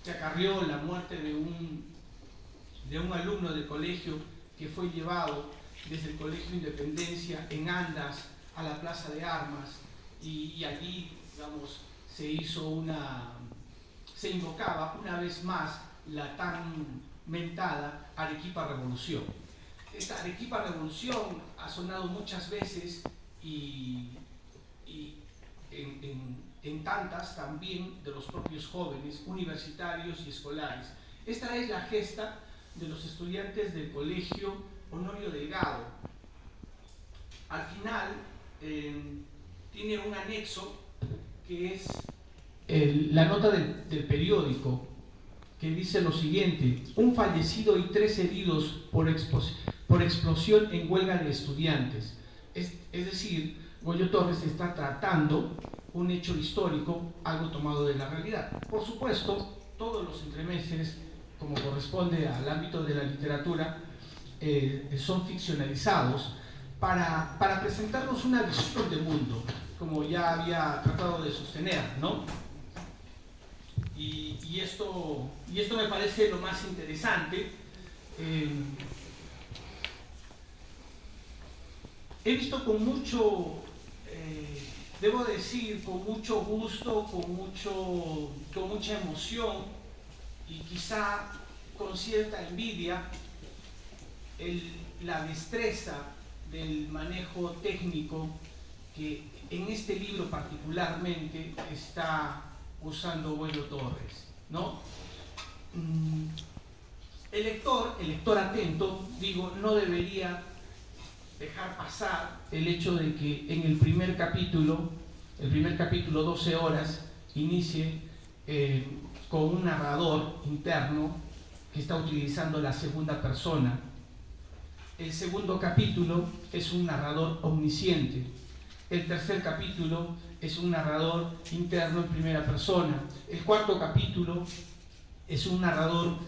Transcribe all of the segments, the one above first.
que acarrió la muerte de un alumno del colegio que fue llevado desde el Colegio Independencia en andas a la Plaza de Armas, y allí, digamos, se invocaba una vez más la tan mentada Arequipa Revolución. Esta Arequipa Revolución ha sonado muchas veces y en tantas también de los propios jóvenes, universitarios y escolares. Esta es la gesta de los estudiantes del Colegio Honorio Delgado. Al final tiene un anexo que es la nota del periódico, que dice lo siguiente: un fallecido y 3 heridos por explosión en huelga de estudiantes. Es decir, Goyo Torres está tratando un hecho histórico, algo tomado de la realidad. Por supuesto, todos los entremeses, como corresponde al ámbito de la literatura, son ficcionalizados para presentarnos una visión de mundo, como ya había tratado de sostener, ¿no? Y esto me parece lo más interesante. He visto con mucho, debo decir, con mucho gusto, con mucha emoción y quizá con cierta envidia, la destreza del manejo técnico que en este libro particularmente está usando Goyo Torres, ¿no? El lector atento, digo, no debería dejar pasar el hecho de que en el primer capítulo 12 horas, inicie con un narrador interno que está utilizando la segunda persona. El segundo capítulo es un narrador omnisciente. El tercer capítulo es un narrador interno en primera persona. El cuarto capítulo es un narrador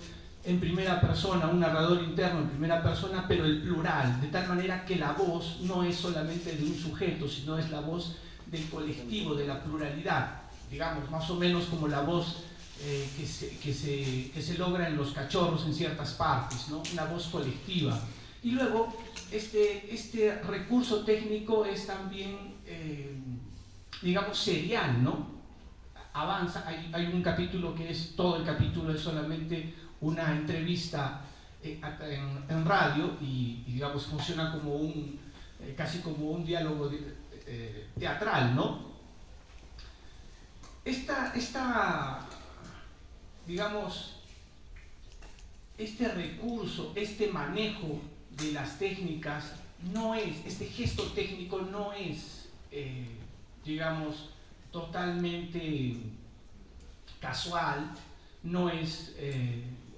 en primera persona, un narrador interno en primera persona, pero el plural, de tal manera que la voz no es solamente de un sujeto, sino es la voz del colectivo, de la pluralidad, digamos, más o menos como la voz que se logra en los cachorros en ciertas partes, ¿no? Una voz colectiva. Y luego, este recurso técnico es también, digamos, serial, ¿no? Avanza, hay un capítulo que es, todo el capítulo es solamente una entrevista en radio y digamos, funciona como casi como un diálogo teatral, ¿no? Digamos, este recurso, este manejo de las técnicas este gesto técnico no es, digamos, totalmente casual, no es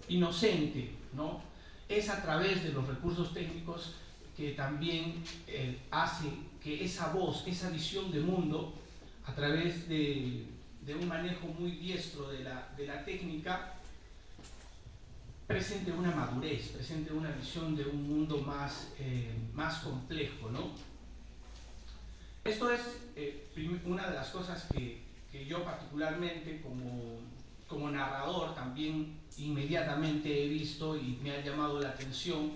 inocente, ¿no? Es a través de los recursos técnicos que también hace que esa voz, esa visión de mundo, a través de un manejo muy diestro de la técnica, presente una madurez, presente una visión de un mundo más complejo, ¿no? Esto es una de las cosas que yo particularmente como narrador también inmediatamente he visto y me ha llamado la atención,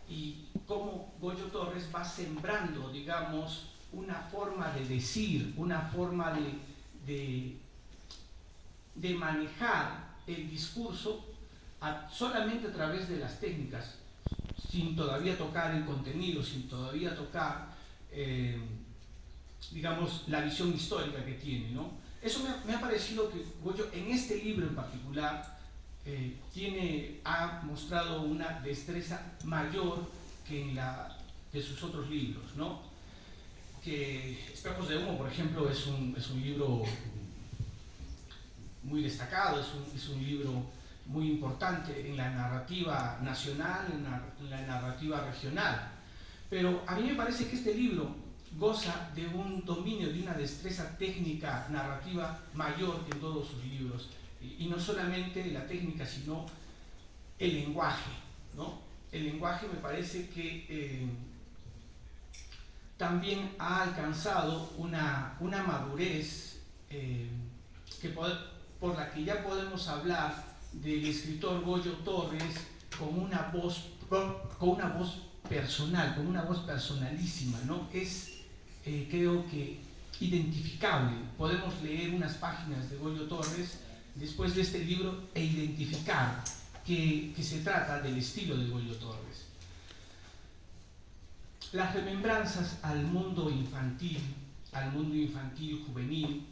y cómo Goyo Torres va sembrando, digamos, una forma de decir, una forma de manejar el discurso solamente a través de las técnicas, sin todavía tocar el contenido, sin todavía tocar, digamos, la visión histórica que tiene, ¿no? Eso me ha parecido que Goyo, en este libro en particular, ha mostrado una destreza mayor que en de sus otros libros, ¿no? Que Espejos de Humo, por ejemplo, es un libro muy destacado, es un libro muy importante en la narrativa nacional, en la narrativa regional. Pero a mí me parece que este libro goza de un dominio, de una destreza técnica narrativa mayor que en todos sus libros. Y no solamente la técnica, sino el lenguaje, ¿no? El lenguaje me parece que también ha alcanzado una madurez por la que ya podemos hablar del escritor Goyo Torres con una voz personal, con una voz personalísima, ¿no? Es, creo que, identificable. Podemos leer unas páginas de Goyo Torres después de este libro e identificar que se trata del estilo de Goyo Torres. Las remembranzas al mundo infantil juvenil,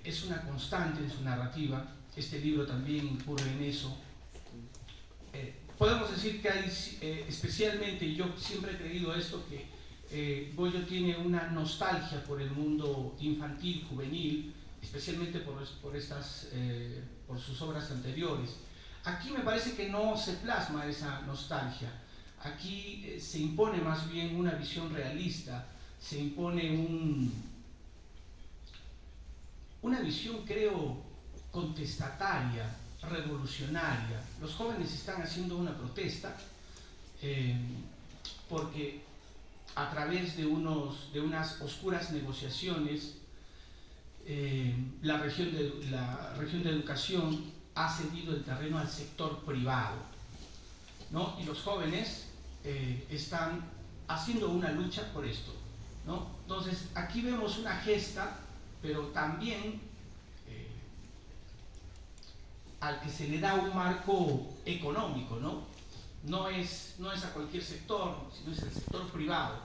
es una constante en su narrativa. Este libro también incurre en eso. Podemos decir que hay, especialmente, yo siempre he creído esto, que Goyo tiene una nostalgia por el mundo infantil, juvenil, especialmente por sus obras anteriores. Aquí me parece que no se plasma esa nostalgia. Aquí se impone más bien una visión realista, se impone una visión, creo, contestataria, revolucionaria. Los jóvenes están haciendo una protesta porque a través de unas oscuras negociaciones la región de educación ha cedido el terreno al sector privado, ¿no? Y los jóvenes están haciendo una lucha por esto, ¿no? Entonces aquí vemos una gesta, pero también al que se le da un marco económico, ¿no? No es a cualquier sector, sino es el sector privado.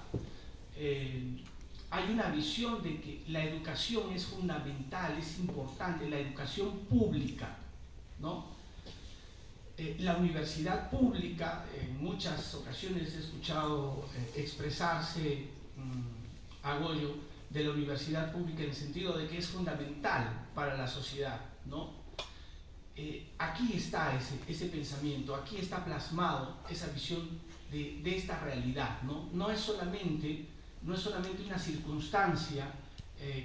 Hay una visión de que la educación es fundamental, es importante, la educación pública, ¿no? La universidad pública, en muchas ocasiones he escuchado expresarse a Goyo de la universidad pública en el sentido de que es fundamental para la sociedad, ¿no? Aquí está ese pensamiento, aquí está plasmado esa visión de esta realidad, ¿no? No es solamente una circunstancia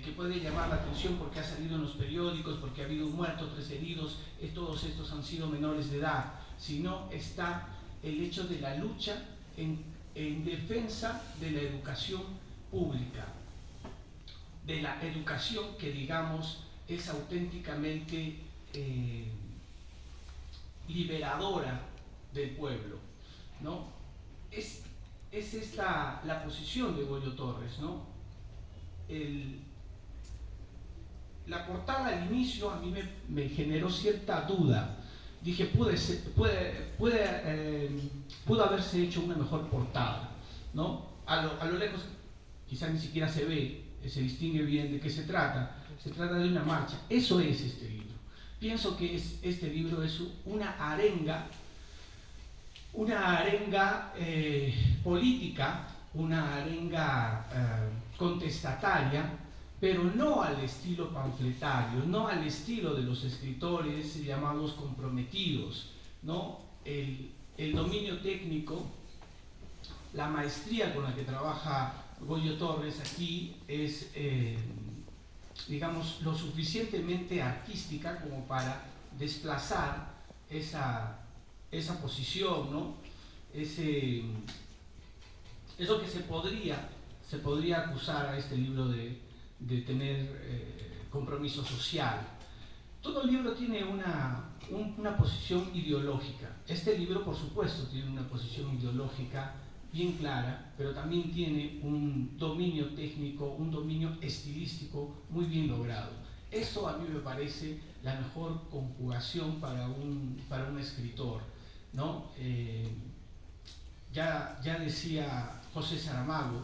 que puede llamar la atención porque ha salido en los periódicos, porque ha habido un muerto, 3 heridos, todos estos han sido menores de edad, sino está el hecho de la lucha en defensa de la educación pública, de la educación que, digamos, es auténticamente liberadora del pueblo, ¿no? Esa es la posición de Goyo Torres, ¿no? La portada al inicio a mí me generó cierta duda. Dije, pudo haberse hecho una mejor portada, ¿no? A lo lejos quizás ni siquiera se ve, se distingue bien de qué se trata. Se trata de una marcha. Eso es este libro. Pienso que este libro es una arenga política, una arenga contestataria, pero no al estilo panfletario, no al estilo de los escritores llamados comprometidos, ¿no? El dominio técnico, la maestría con la que trabaja Goyo Torres aquí es, digamos, lo suficientemente artística como para desplazar esa posición, ¿no? Eso que se podría acusar a este libro de tener compromiso social. Todo el libro tiene una posición ideológica. Este libro, por supuesto, tiene una posición ideológica bien clara, pero también tiene un dominio técnico, un dominio estilístico muy bien logrado. Eso a mí me parece la mejor conjugación para un escritor, ¿no? Ya decía José Saramago,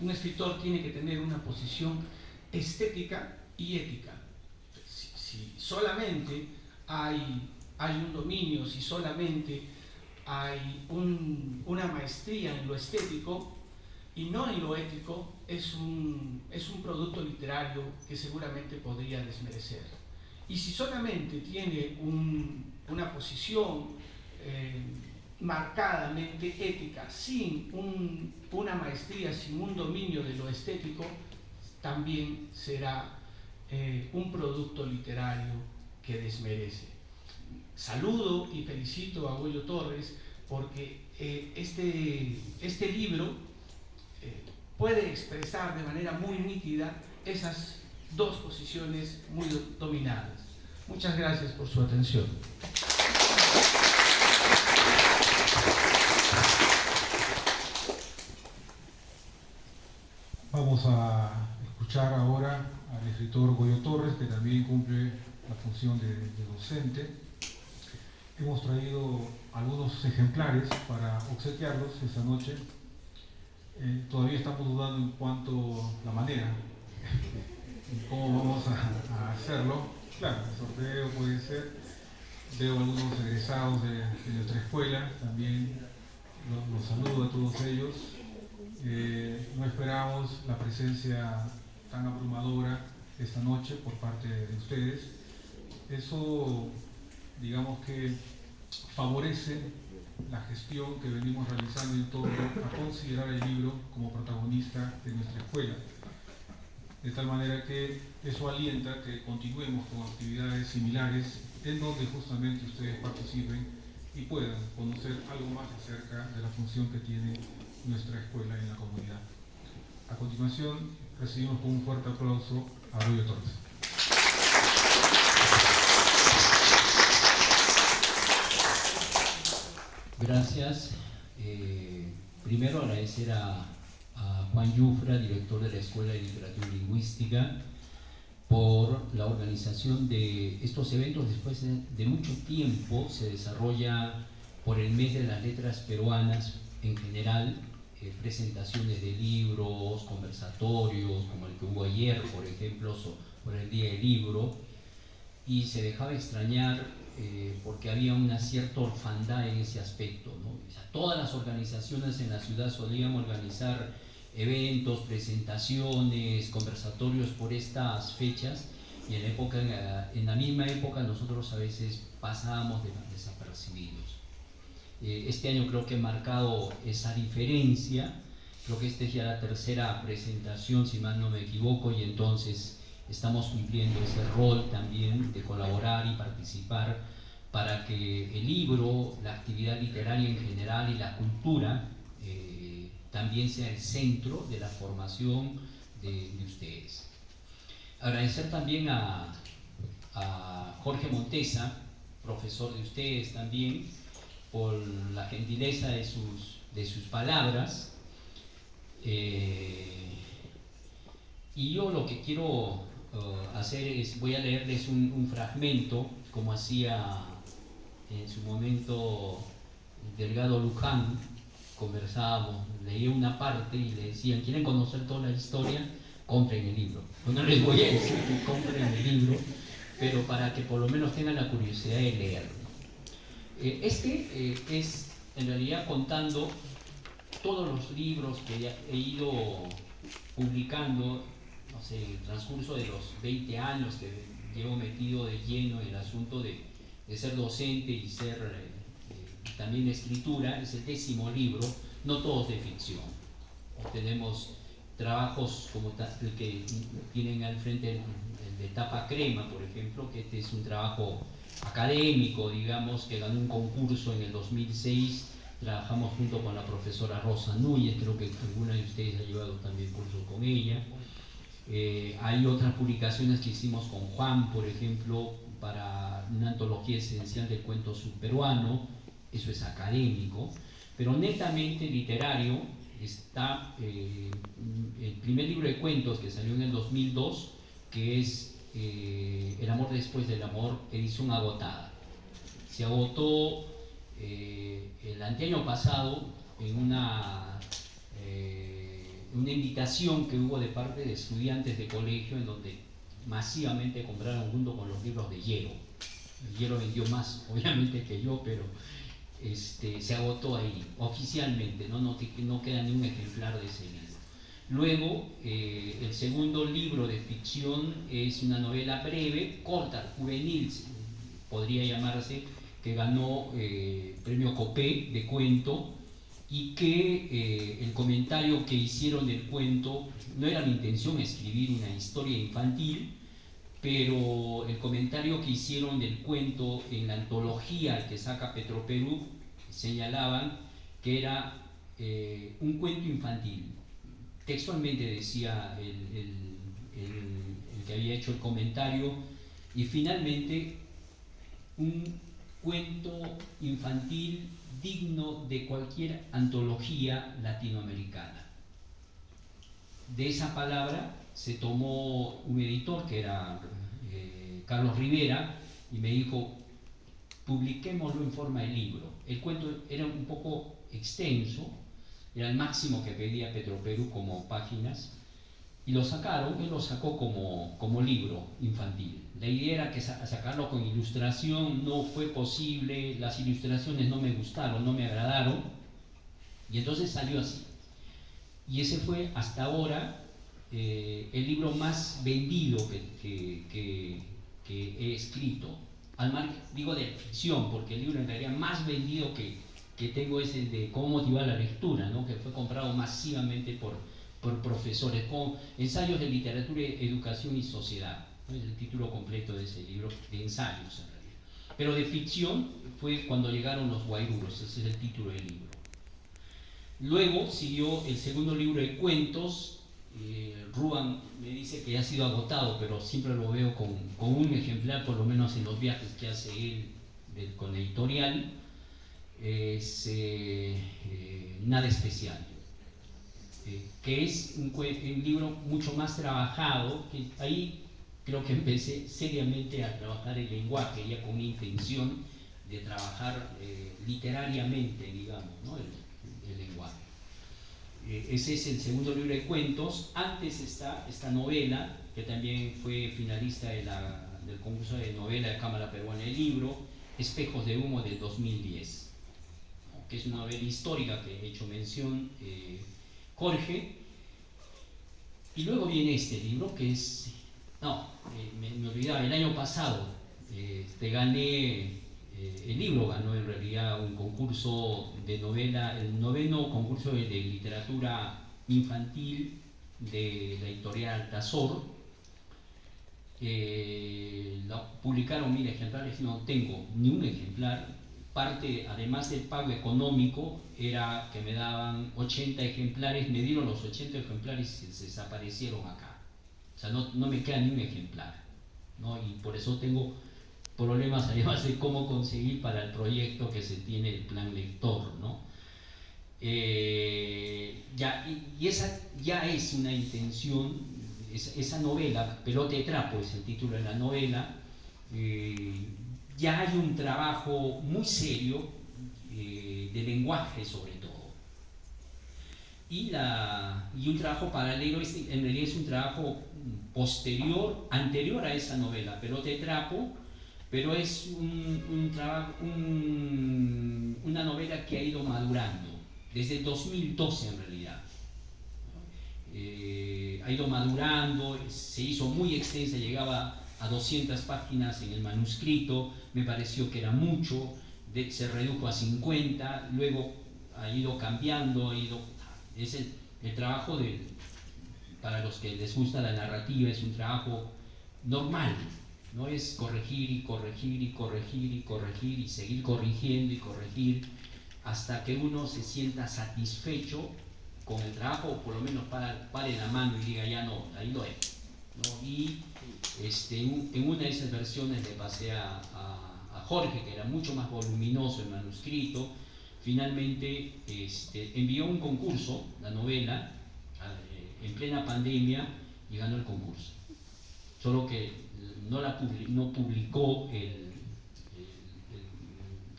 un escritor tiene que tener una posición estética y ética. Si solamente hay un dominio, si solamente hay una maestría en lo estético y no en lo ético, es un producto literario que seguramente podría desmerecer. Y si solamente tiene una posición marcadamente ética, sin una maestría, sin un dominio de lo estético, también será un producto literario que desmerece. Saludo y felicito a Goyo Torres porque este libro puede expresar de manera muy nítida esas dos posiciones muy dominadas. Muchas gracias por su atención. Vamos a escuchar ahora al escritor Goyo Torres, que también cumple la función de docente. Hemos traído algunos ejemplares para obsequiarlos esta noche. Todavía estamos dudando en cuanto a la manera, en cómo vamos a hacerlo. Claro, el sorteo puede ser. Veo algunos egresados de nuestra escuela, también los saludo a todos ellos. No esperamos la presencia tan abrumadora esta noche por parte de ustedes. Eso, digamos que favorece la gestión que venimos realizando en torno a considerar el libro como protagonista de nuestra escuela. De tal manera que eso alienta que continuemos con actividades similares en donde justamente ustedes participen y puedan conocer algo más acerca de la función que tiene nuestra escuela en la comunidad. A continuación, recibimos con un fuerte aplauso a Goyo Torres. Gracias. Primero agradecer a Juan Yufra, director de la Escuela de Literatura y Lingüística, por la organización de estos eventos. Después de mucho tiempo se desarrolla por el mes de las letras peruanas en general, presentaciones de libros, conversatorios, como el que hubo ayer, por ejemplo, por el Día del Libro, y se dejaba extrañar porque había una cierta orfandad en ese aspecto, ¿no? O sea, todas las organizaciones en la ciudad solían organizar eventos, presentaciones, conversatorios por estas fechas, y en la misma época nosotros a veces pasábamos desapercibidos. Este año creo que he marcado esa diferencia. Creo que esta es ya la tercera presentación, si mal no me equivoco, y entonces estamos cumpliendo ese rol también de colaborar y participar para que el libro, la actividad literaria en general y la cultura también sea el centro de la formación de ustedes. Agradecer también a Jorge Montesa, profesor de ustedes también, por la gentileza de sus palabras. Y yo lo que quiero hacer es, voy a leerles un fragmento, como hacía en su momento Delgado Luján. Conversábamos, leía una parte y le decían: ¿quieren conocer toda la historia? Compren el libro. No les voy a decir que compren el libro, pero para que por lo menos tengan la curiosidad de leerlo. Es en realidad contando todos los libros que he ido publicando, no sé, en el transcurso de los 20 años que llevo metido de lleno en el asunto de ser docente y ser también escritura. Es el 10º libro, no todos de ficción. Tenemos trabajos como el que tienen al frente, el de tapa crema, por ejemplo, que este es un trabajo académico, digamos, que ganó un concurso en el 2006. Trabajamos junto con la profesora Rosa Núñez, creo que alguna de ustedes ha llevado también cursos con ella. Hay otras publicaciones que hicimos con Juan, por ejemplo, para una antología esencial del cuento subperuano. Eso es académico, pero netamente literario está el primer libro de cuentos que salió en el 2002, que es El amor después del amor, edición agotada. Se agotó el anteaño pasado en una invitación que hubo de parte de estudiantes de colegio, en donde masivamente compraron junto con los libros de Hiero. Hiero vendió más, obviamente, que yo, pero se agotó ahí, oficialmente, no queda ni un ejemplar de ese libro. Luego, el segundo libro de ficción es una novela breve, corta, juvenil, podría llamarse, que ganó premio Copé de cuento, y que el comentario que hicieron del cuento, no era mi intención escribir una historia infantil, pero el comentario que hicieron del cuento en la antología que saca Petroperú señalaban que era un cuento infantil. Textualmente decía el que había hecho el comentario: y finalmente un cuento infantil digno de cualquier antología latinoamericana. De esa palabra se tomó un editor que era Carlos Rivera y me dijo, publiquémoslo en forma de libro. El cuento era un poco extenso, era el máximo que pedía Petroperú como páginas, y lo sacaron, él lo sacó como libro infantil. La idea era que sacarlo con ilustración, no fue posible, las ilustraciones no me gustaron, no me agradaron, y entonces salió así. Y ese fue hasta ahora el libro más vendido que he escrito. Digo de ficción, porque el libro en realidad más vendido que tengo es el de Cómo motivar la lectura, ¿no? Que fue comprado masivamente por profesores, con ensayos de literatura, educación y sociedad, ¿no? Es el título completo de ese libro, de ensayos en realidad. Pero de ficción fue Cuando llegaron los guairuros, ese es el título del libro. Luego siguió el segundo libro de cuentos. Ruan me dice que ya ha sido agotado, pero siempre lo veo con un ejemplar, por lo menos en los viajes que hace él con la editorial. Nada especial, que es un libro mucho más trabajado, que ahí creo que empecé seriamente a trabajar el lenguaje, ya con una intención de trabajar literariamente, digamos, ¿no? el lenguaje. Ese es el segundo libro de cuentos. Antes está esta novela, que también fue finalista del concurso de novela de Cámara Peruana del Libro, Espejos de Humo, del 2010, ¿no? Que es una novela histórica que he hecho mención Jorge. Y luego viene este libro que es... me olvidaba, el año pasado gané... el libro ganó en realidad un concurso de novela, el 9º concurso de literatura infantil de la editorial Altazor. Publicaron 1000 ejemplares, no tengo ni un ejemplar. Parte, además del pago económico, era que me daban 80 ejemplares, me dieron los 80 ejemplares y se desaparecieron acá. O sea, no me queda ni un ejemplar, ¿no? Y por eso tengo problemas además de cómo conseguir para el proyecto que se tiene el plan lector, ¿no? Esa ya es una intención, esa novela, Pelota de Trapo es el título de la novela. Ya hay un trabajo muy serio de lenguaje sobre todo. Y un trabajo paralelo, en realidad es un trabajo anterior a esa novela, Pelota de Trapo, pero es una novela que ha ido madurando desde 2012 en realidad. Ha ido madurando, se hizo muy extensa, llegaba a 200 páginas en el manuscrito, me pareció que era mucho, se redujo a 50, luego ha ido cambiando, es el trabajo para los que les gusta la narrativa, es un trabajo normal. No es corregir y corregir y corregir y corregir y seguir corrigiendo y corregir hasta que uno se sienta satisfecho con el trabajo, o por lo menos pare la mano y diga ya no, ahí lo es, ¿no? Y en una de esas versiones le pasé a Jorge, que era mucho más voluminoso el manuscrito. Finalmente envió un concurso, la novela, en plena pandemia, y ganó el concurso. Solo que no publicó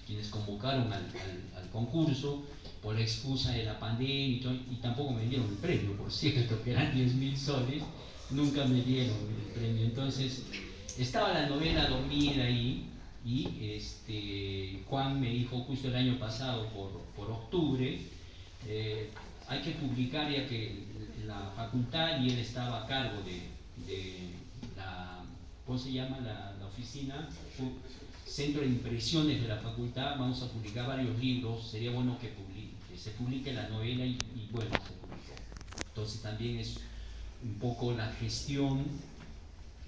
quienes convocaron al concurso por la excusa de la pandemia y tampoco me dieron el premio, por cierto, que eran 10.000 soles, nunca me dieron el premio. Entonces estaba la novela dormida ahí y Juan me dijo justo el año pasado, por octubre, hay que publicar, ya que la facultad, y él estaba a cargo de la, ¿cómo se llama? La oficina, centro de impresiones de la facultad, vamos a publicar varios libros, sería bueno que se publique la novela y bueno, se publicó. Entonces también es un poco la gestión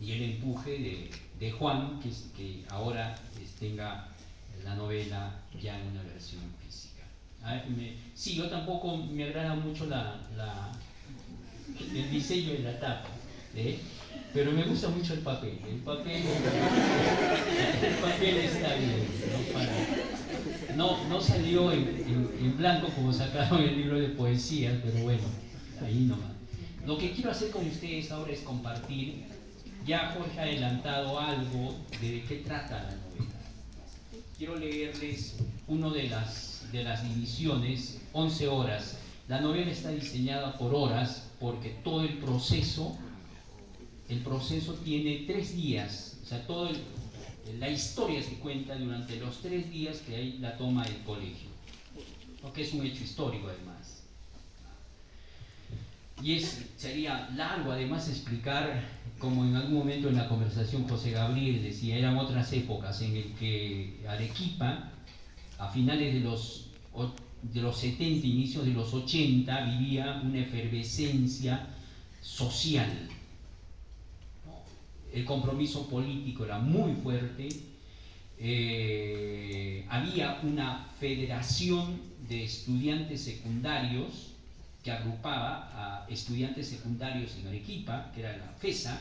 y el empuje de Juan, que ahora tenga la novela ya en una versión física. Yo tampoco me agrada mucho el diseño de la tapa. Pero me gusta mucho el papel. El papel está bien. No salió en blanco como sacaron el libro de poesías, pero bueno, ahí nomás. Lo que quiero hacer con ustedes ahora es compartir. Ya Jorge ha adelantado algo de qué trata la novela. Quiero leerles una de las divisiones, 11 horas. La novela está diseñada por horas porque todo el proceso tiene 3 días. O sea, la historia se cuenta durante los 3 días que hay la toma del colegio, porque es un hecho histórico además. Y sería largo además explicar, como en algún momento en la conversación José Gabriel decía, eran otras épocas en el que Arequipa, a finales de los 70, inicios de los 80, vivía una efervescencia social. El compromiso político era muy fuerte. Había una federación de estudiantes secundarios que agrupaba a estudiantes secundarios en Arequipa, que era la FESA,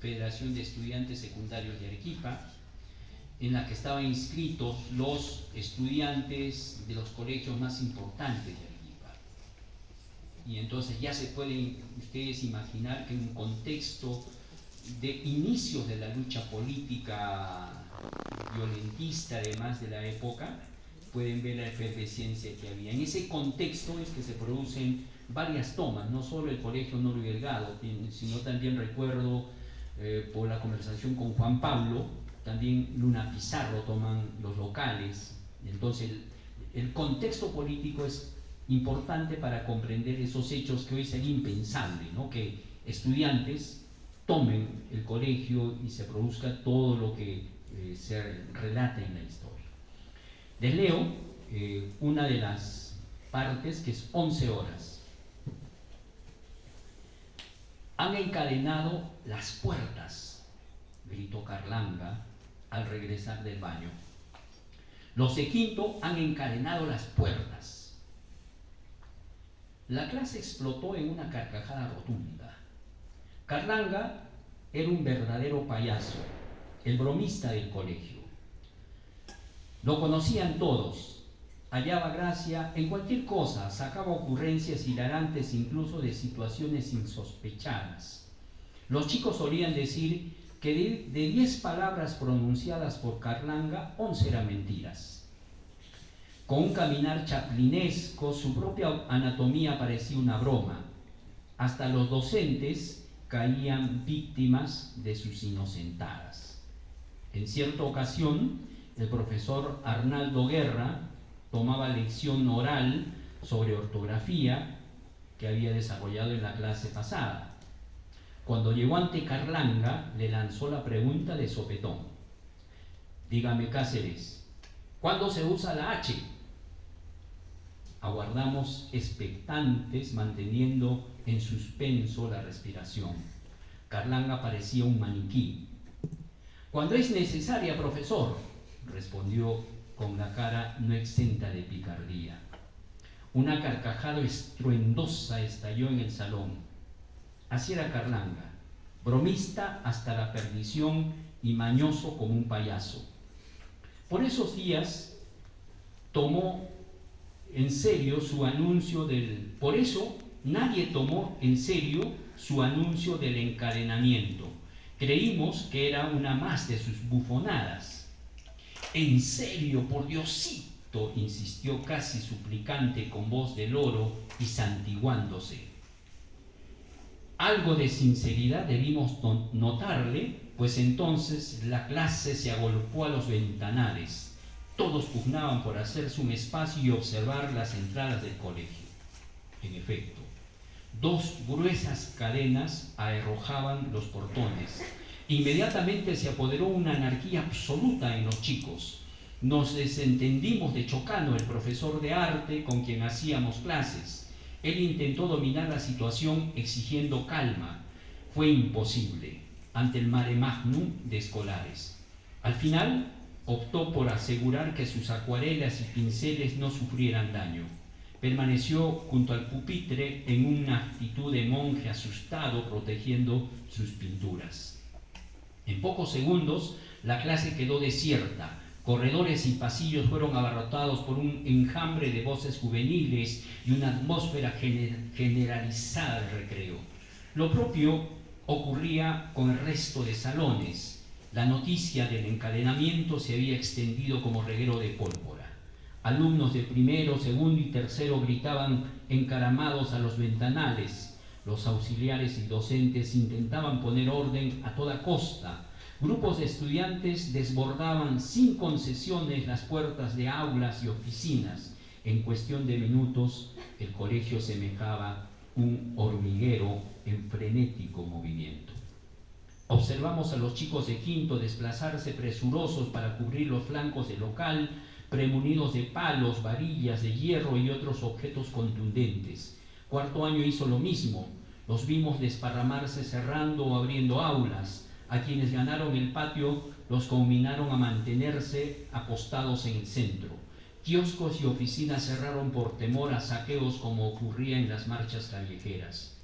Federación de Estudiantes Secundarios de Arequipa, en la que estaban inscritos los estudiantes de los colegios más importantes de Arequipa. Y entonces ya se pueden ustedes imaginar que en un contexto de inicios de la lucha política violentista además de la época, pueden ver la efervescencia que había. En ese contexto es que se producen varias tomas, no solo el Colegio Norio Delgado, sino también recuerdo por la conversación con Juan Pablo, también Luna Pizarro toman los locales. Entonces el contexto político es importante para comprender esos hechos que hoy sería impensable, ¿no? Que estudiantes tomen el colegio y se produzca todo lo que se relata en la historia. Les leo una de las partes que es 11 horas. Han encadenado las puertas, gritó Carlanga al regresar del baño. Los de quinto han encadenado las puertas. La clase explotó en una carcajada rotunda. Carlanga era un verdadero payaso, el bromista del colegio. Lo conocían todos, hallaba gracia en cualquier cosa, sacaba ocurrencias hilarantes incluso de situaciones insospechadas. Los chicos solían decir que de 10 palabras pronunciadas por Carlanga, 11 eran mentiras. Con un caminar chaplinesco, su propia anatomía parecía una broma. Hasta los docentes caían víctimas de sus inocentadas. En cierta ocasión, el profesor Arnaldo Guerra tomaba lección oral sobre ortografía que había desarrollado en la clase pasada. Cuando llegó ante Carlanga, le lanzó la pregunta de sopetón. Dígame, Cáceres, ¿cuándo se usa la H? Aguardamos expectantes, manteniendo en suspenso la respiración. Carlanga parecía un maniquí. Cuando es necesaria, profesor, respondió con la cara no exenta de picardía. Una carcajada estruendosa estalló en el salón. Así era Carlanga, bromista hasta la perdición y mañoso como un payaso. Por esos días tomó en serio su anuncio por eso nadie tomó en serio su anuncio del encadenamiento. Creímos que era una más de sus bufonadas. En serio, por Diosito, insistió casi suplicante con voz de loro y santiguándose. Algo de sinceridad debimos notarle, pues entonces la clase se agolpó a los ventanales. Todos pugnaban por hacerse un espacio y observar las entradas del colegio. En efecto, 2 gruesas cadenas arrojaban los portones. Inmediatamente se apoderó una anarquía absoluta en los chicos. Nos desentendimos de Chocano, el profesor de arte con quien hacíamos clases. Él intentó dominar la situación exigiendo calma. Fue imposible ante el mare magnum de escolares. Al final optó por asegurar que sus acuarelas y pinceles no sufrieran daño. permaneció junto al pupitre en una actitud de monje asustado, protegiendo sus pinturas. En pocos segundos, la clase quedó desierta. Corredores y pasillos fueron abarrotados por un enjambre de voces juveniles y una atmósfera generalizada de recreo. Lo propio ocurría con el resto de salones. La noticia del encadenamiento se había extendido como reguero de pólvora. Alumnos de primero, segundo y tercero gritaban encaramados a los ventanales. Los auxiliares y docentes intentaban poner orden a toda costa. Grupos de estudiantes desbordaban sin concesiones las puertas de aulas y oficinas. En cuestión de minutos, el colegio semejaba un hormiguero en frenético movimiento. Observamos a los chicos de quinto desplazarse presurosos para cubrir los flancos del local, premunidos de palos, varillas de hierro y otros objetos contundentes. Cuarto año hizo lo mismo. Los vimos desparramarse cerrando o abriendo aulas. A quienes ganaron el patio los conminaron a mantenerse apostados en el centro. Kioscos y oficinas cerraron por temor a saqueos como ocurría en las marchas callejeras.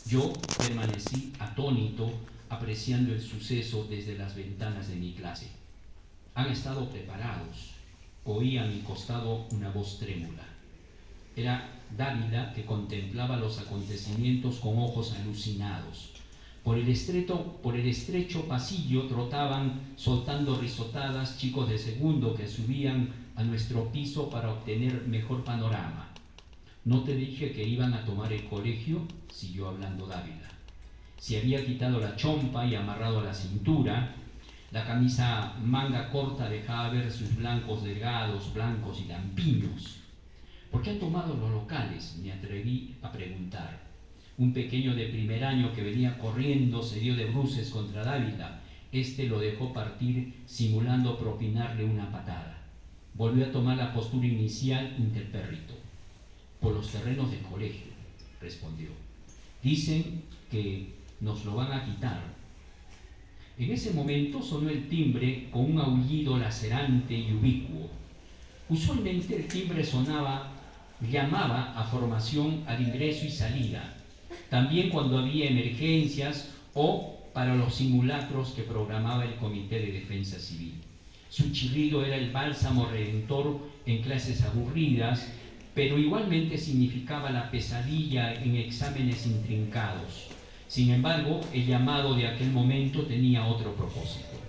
Yo permanecí atónito apreciando el suceso desde las ventanas de mi clase. Han estado preparados. Oí a mi costado una voz trémula. Era Dávila, que contemplaba los acontecimientos con ojos alucinados. Por el estrecho pasillo trotaban, soltando risotadas, chicos de segundo que subían a nuestro piso para obtener mejor panorama. ¿No te dije que iban a tomar el colegio?, siguió hablando Dávila. Se había quitado la chompa y amarrado a la cintura. La camisa manga corta dejaba ver sus blancos delgados, blancos y lampiños. ¿Por qué han tomado los locales?, me atreví a preguntar. Un pequeño de primer año que venía corriendo se dio de bruces contra Dávila. Este lo dejó partir simulando propinarle una patada. Volvió a tomar la postura inicial impertérrito. Por los terrenos del colegio, respondió. Dicen que nos lo van a quitar. En ese momento sonó el timbre con un aullido lacerante y ubicuo. Usualmente el timbre llamaba a formación al ingreso y salida, también cuando había emergencias o para los simulacros que programaba el Comité de Defensa Civil. Su chirrido era el bálsamo redentor en clases aburridas, pero igualmente significaba la pesadilla en exámenes intrincados. Sin embargo, el llamado de aquel momento tenía otro propósito.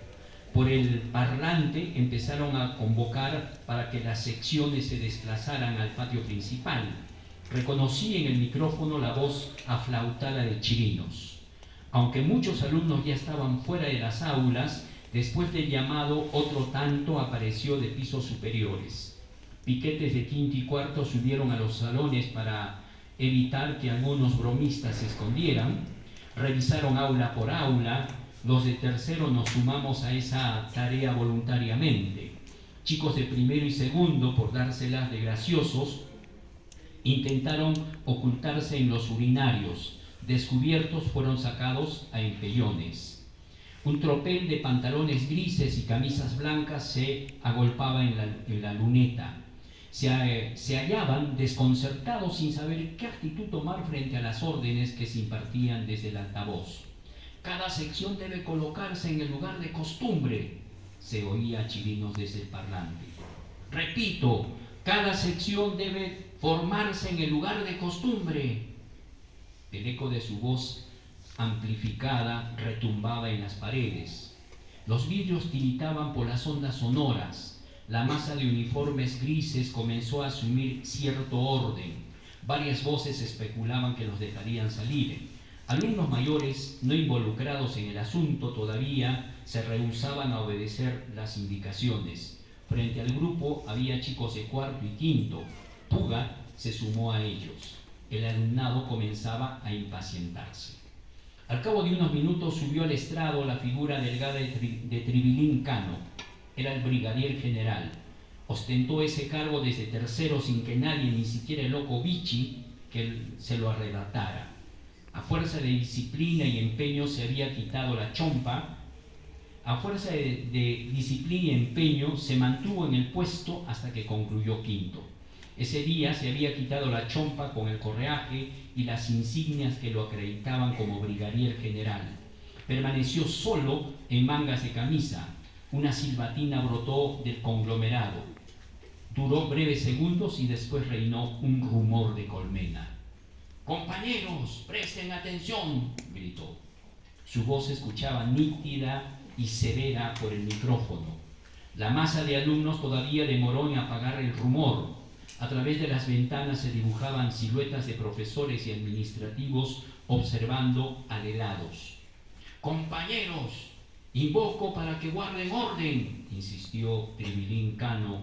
Por el parlante empezaron a convocar para que las secciones se desplazaran al patio principal. Reconocí en el micrófono la voz aflautada de Chirinos. Aunque muchos alumnos ya estaban fuera de las aulas, después del llamado otro tanto apareció de pisos superiores. Piquetes de quinto y cuarto subieron a los salones para evitar que algunos bromistas se escondieran. Revisaron aula por aula. Los de tercero nos sumamos a esa tarea voluntariamente. Chicos de primero y segundo, por dárselas de graciosos, intentaron ocultarse en los urinarios. Descubiertos, fueron sacados a empellones. Un tropel de pantalones grises y camisas blancas se agolpaba en la luneta. Se hallaban desconcertados sin saber qué actitud tomar frente a las órdenes que se impartían desde el altavoz. Cada sección debe colocarse en el lugar de costumbre, se oía a Chirinos desde el parlante. Repito, cada sección debe formarse en el lugar de costumbre. El eco de su voz amplificada retumbaba en las paredes. Los vidrios tiritaban por las ondas sonoras. La masa de uniformes grises comenzó a asumir cierto orden. Varias voces especulaban que los dejarían salir. Alumnos mayores, no involucrados en el asunto todavía, se rehusaban a obedecer las indicaciones. Frente al grupo había chicos de cuarto y quinto. Puga se sumó a ellos. El alumnado comenzaba a impacientarse. Al cabo de unos minutos subió al estrado la figura delgada de Tribilín Cano. Era el brigadier general. Ostentó ese cargo desde tercero sin que nadie, ni siquiera el loco Vichy, que se lo arrebatara. A fuerza de disciplina y empeño se había quitado la chompa. A fuerza de disciplina y empeño se mantuvo en el puesto hasta que concluyó quinto. Ese día se había quitado la chompa con el correaje y las insignias que lo acreditaban como brigadier general. Permaneció solo en mangas de camisa. Una silbatina brotó del conglomerado. Duró breves segundos y después reinó un rumor de colmena. «Compañeros, presten atención», gritó. Su voz se escuchaba nítida y severa por el micrófono. La masa de alumnos todavía demoró en apagar el rumor. A través de las ventanas se dibujaban siluetas de profesores y administrativos observando alelados. «Compañeros, invoco para que guarden orden», insistió Tribilín Cano,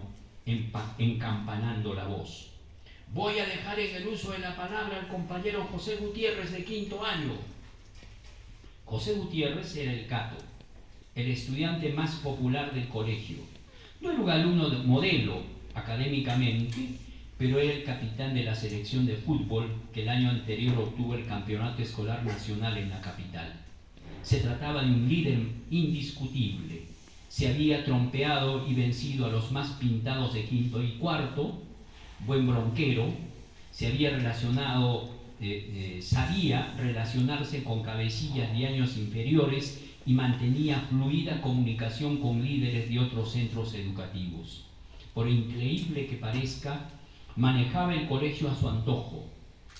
encampanando la voz. «Voy a dejar en el uso de la palabra al compañero José Gutiérrez, de quinto año». José Gutiérrez era el Gato, el estudiante más popular del colegio. No era un alumno modelo académicamente, pero era el capitán de la selección de fútbol que el año anterior obtuvo el campeonato escolar nacional en la capital. Se trataba de un líder indiscutible. Se había trompeado y vencido a los más pintados de quinto y cuarto, buen bronquero, sabía relacionarse con cabecillas de años inferiores y mantenía fluida comunicación con líderes de otros centros educativos. Por increíble que parezca, manejaba el colegio a su antojo.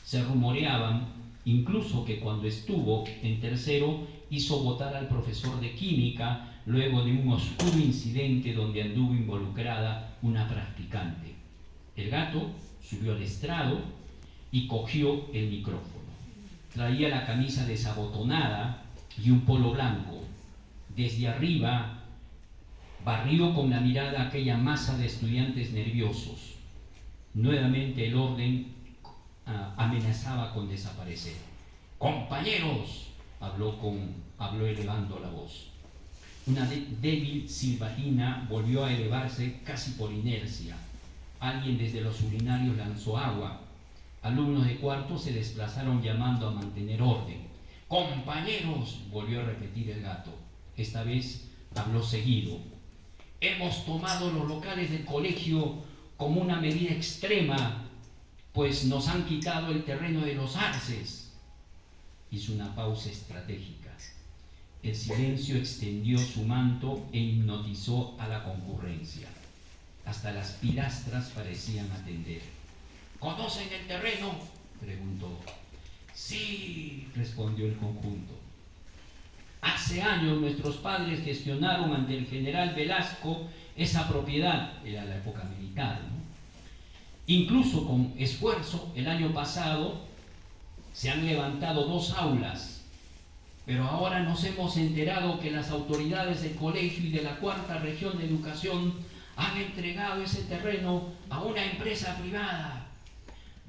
Se rumoreaban incluso que cuando estuvo en tercero hizo votar al profesor de química luego de un oscuro incidente donde anduvo involucrada una practicante. El Gato subió al estrado y cogió el micrófono. Traía la camisa desabotonada y un polo blanco. Desde arriba barrió con la mirada aquella masa de estudiantes nerviosos. Nuevamente el orden amenazaba con desaparecer. «Compañeros», habló elevando la voz. Una débil silbatina volvió a elevarse casi por inercia. Alguien desde los urinarios lanzó agua. Alumnos de cuarto se desplazaron llamando a mantener orden. «Compañeros», volvió a repetir el Gato. Esta vez habló seguido. «Hemos tomado los locales del colegio como una medida extrema, pues nos han quitado el terreno de los arces». Hizo una pausa estratégica. El silencio extendió su manto e hipnotizó a la concurrencia. Hasta las pilastras parecían atender. «¿Conocen el terreno?», preguntó. «Sí», respondió el conjunto. «Hace años nuestros padres gestionaron ante el general Velasco esa propiedad», era la época militar, ¿no? «Incluso con esfuerzo, el año pasado se han levantado 2 aulas, pero ahora nos hemos enterado que las autoridades del colegio y de la Cuarta Región de Educación han entregado ese terreno a una empresa privada».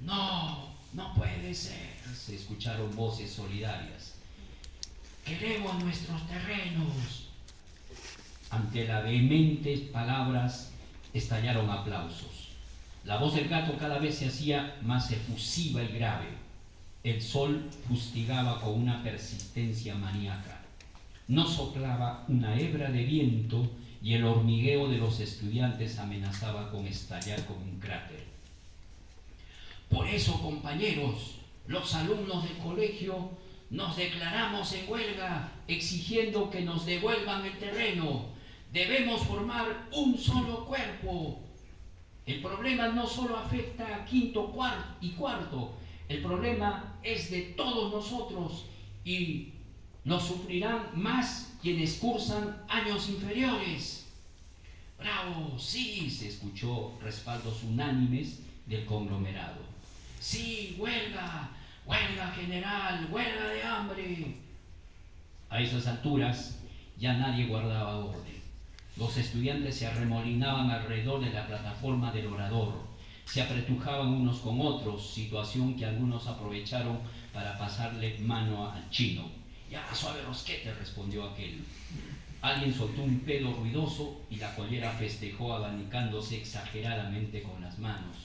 «No, no puede ser», se escucharon voces solidarias. «Queremos nuestros terrenos». Ante las vehementes palabras estallaron aplausos. La voz del Gato cada vez se hacía más efusiva y grave. El sol fustigaba con una persistencia maníaca. No soplaba una hebra de viento y el hormigueo de los estudiantes amenazaba con estallar como un cráter. «Por eso, compañeros, los alumnos del colegio nos declaramos en huelga exigiendo que nos devuelvan el terreno. Debemos formar un solo cuerpo. El problema no solo afecta a quinto y cuarto, el problema es de todos nosotros y lo sufrirán más quienes cursan años inferiores». «¡Bravo! Sí», se escuchó respaldos unánimes del conglomerado. «Sí, huelga, huelga general, huelga de hambre». A esas alturas ya nadie guardaba orden. Los estudiantes se arremolinaban alrededor de la plataforma del orador, se apretujaban unos con otros, situación que algunos aprovecharon para pasarle mano al chino. «Ya, suave rosquete», respondió aquel. Alguien soltó un pedo ruidoso y la collera festejó abanicándose exageradamente con las manos.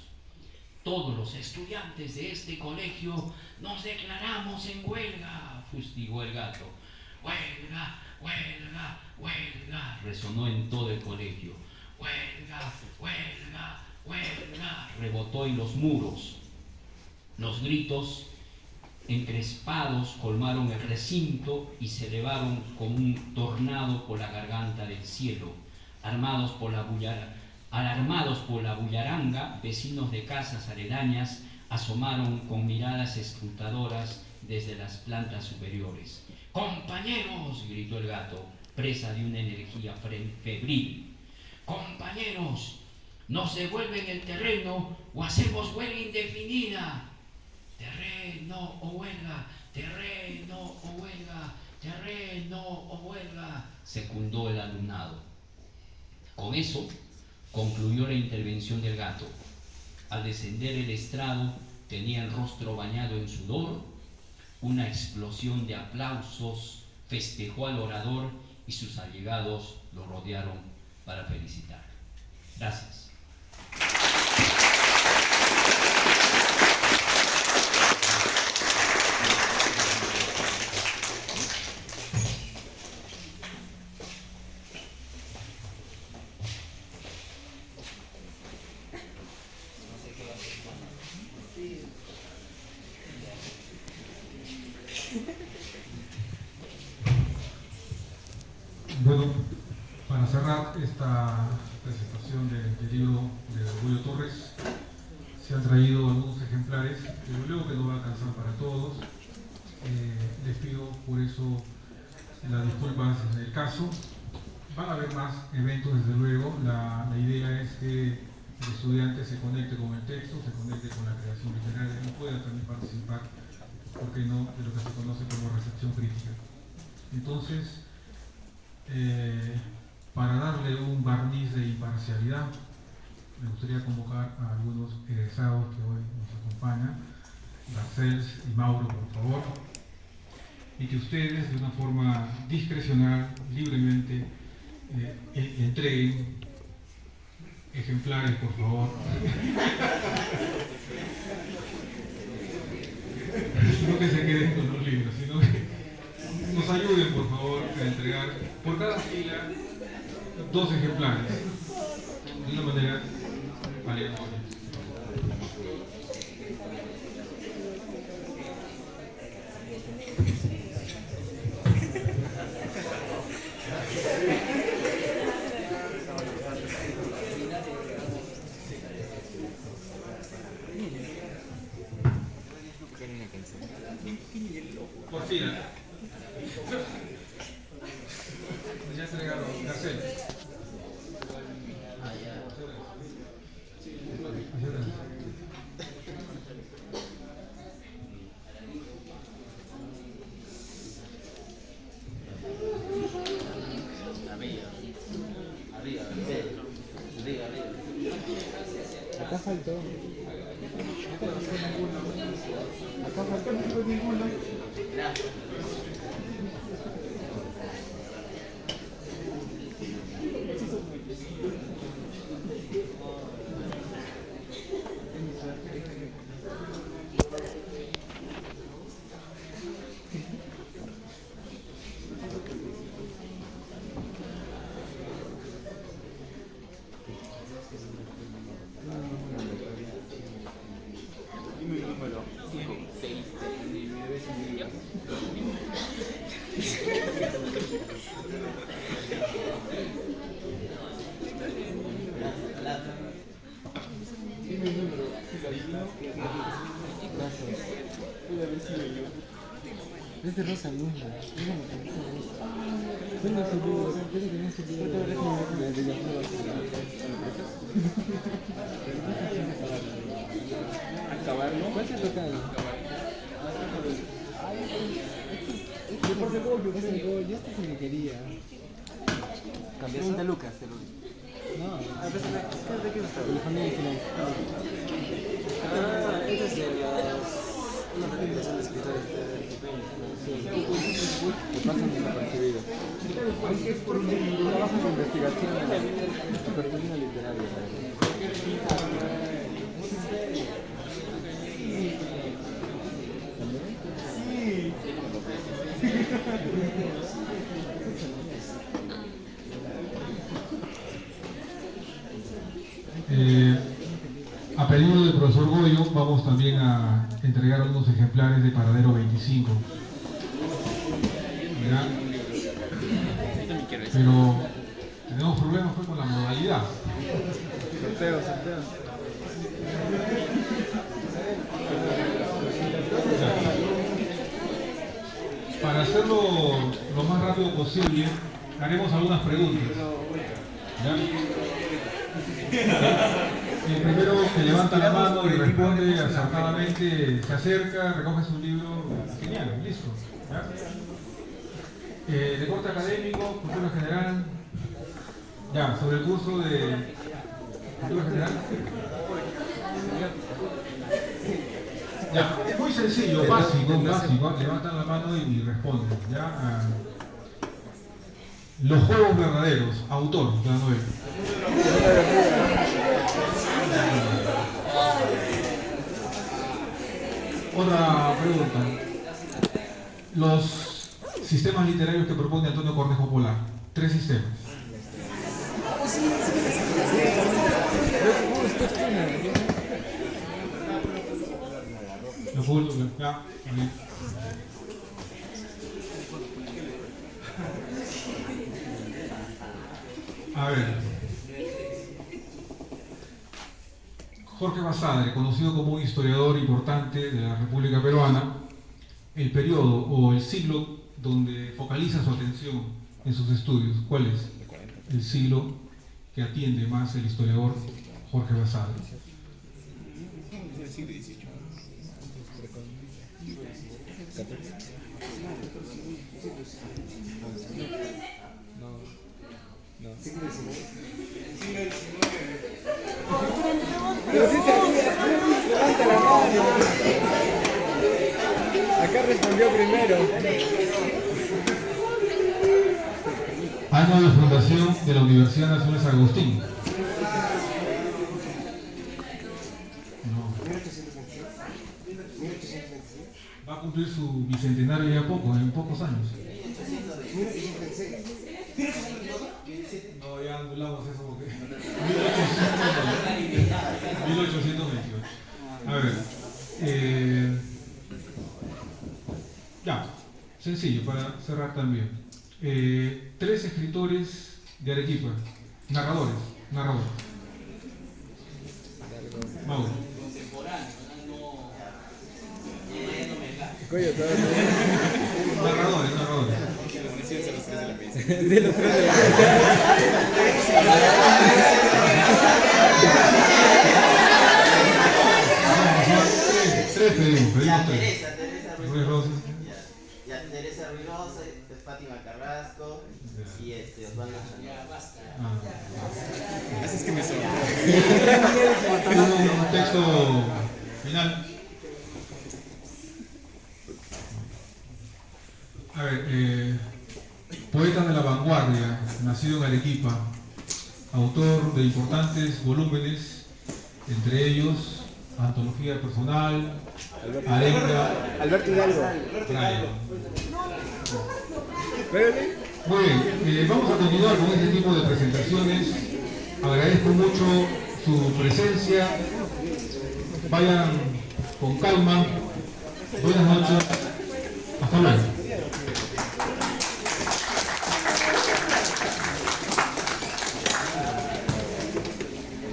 «Todos los estudiantes de este colegio nos declaramos en huelga», fustigó el Gato. «Huelga, huelga, huelga», resonó en todo el colegio. «Huelga, huelga, huelga», rebotó en los muros. Los gritos encrespados colmaron el recinto y se elevaron como un tornado por la garganta del cielo. Alarmados por la bullaranga, vecinos de casas aledañas asomaron con miradas escrutadoras desde las plantas superiores. ¡Compañeros!, gritó el gato, presa de una energía febril. ¡Compañeros! ¡Nos devuelven el terreno o hacemos huelga indefinida! ¡Terreno o huelga! ¡Terreno o huelga! ¡Terreno o huelga!, secundó el alumnado. Con eso concluyó la intervención del gato. Al descender el estrado tenía el rostro bañado en sudor. Una explosión de aplausos festejó al orador y sus allegados lo rodearon para felicitar. Gracias. Bueno, para cerrar esta presentación del libro de Goyo Torres, se han traído algunos ejemplares, pero luego que no va a alcanzar para todos. Les pido por eso las disculpas en el caso. Van a haber más eventos, desde luego. La idea es que el estudiante se conecte con el texto, se conecte con la creación literaria y pueda también participar, ¿por qué no?, de lo que se conoce como recepción crítica. Entonces, para darle un barniz de imparcialidad, me gustaría convocar a algunos egresados que hoy nos acompañan, Garcés y Mauro, por favor, y que ustedes, de una forma discrecional, libremente, entreguen ejemplares, por favor. No que se queden con los libros, sino que nos ayuden, por favor, a entregar por cada fila 2 ejemplares, de una manera aleatoria. Por fila. Ya entregaron, Garcés. Acá faltó. Acá faltó, no fue ninguno. Dime el número 5, 6, 7. Dime el número, si adivino. Gracias. Voy a ver si me yo. Es de Rosa Luna. ¿Dónde se vio? ¿Dónde tenía ese video? Acabar, ¿no? ¿Cuál te toca ahí? Deporte Goyo, ya este se me quería. Pregunta a Lucas, te lo digo. No, ¿de qué está? El familia de finanzas. Ah, ese es de una recomendación de escritores que pasan desapercibidos. Es por un trabajo de investigación de supervisión literaria. A pedido del profesor Goyo, vamos también a entregar algunos ejemplares de Paradero 25. ¿Ya? Pero tenemos problemas pues, con la modalidad. Sorteo. Para hacerlo lo más rápido posible, haremos algunas preguntas. ¿Ya? El primero que levanta la mano y responde acertadamente, se acerca, recoge su libro, genial, listo. ¿Ya? De corte académico, cultura general, ya, sobre el curso de cultura general. Ya, es muy sencillo, básico, levantan la mano y responden. ¿Ya? Los juegos verdaderos, autor de la novela. Otra pregunta. Los sistemas literarios que propone Antonio Cornejo Polar. 3 sistemas. Los ocultos, ya, bien. A ver. Jorge Basadre, conocido como un historiador importante de la República Peruana, el periodo o el siglo donde focaliza su atención en sus estudios, ¿cuál es? El siglo que atiende más el historiador Jorge Basadre. El siglo XVIII. No. Siglo XIX. Pero sí sabía. Levanta la mano. Acá respondió primero. Año de fundación de la Universidad Nacional San Agustín. No. Va a cumplir su bicentenario ya en pocos años. No, ya anulamos eso porque 1828. A ver, ya, sencillo para cerrar también. 3 escritores de Arequipa, narradores. Mauro. Narradores. De los 3 de la Tres pedimos Ya, 3. Teresa Rosas. Ya, Teresa Ruirosa, Fátima Carrasco y Osvaldo Chañar. Así es que me sonó. Un texto final. A ver, poeta de la vanguardia, nacido en Arequipa, autor de importantes volúmenes, entre ellos Antología Personal, Arenga, Alberto Hidalgo. Brian. Muy bien, vamos a continuar con este tipo de presentaciones. Agradezco mucho su presencia. Vayan con calma. Buenas noches. Hasta luego.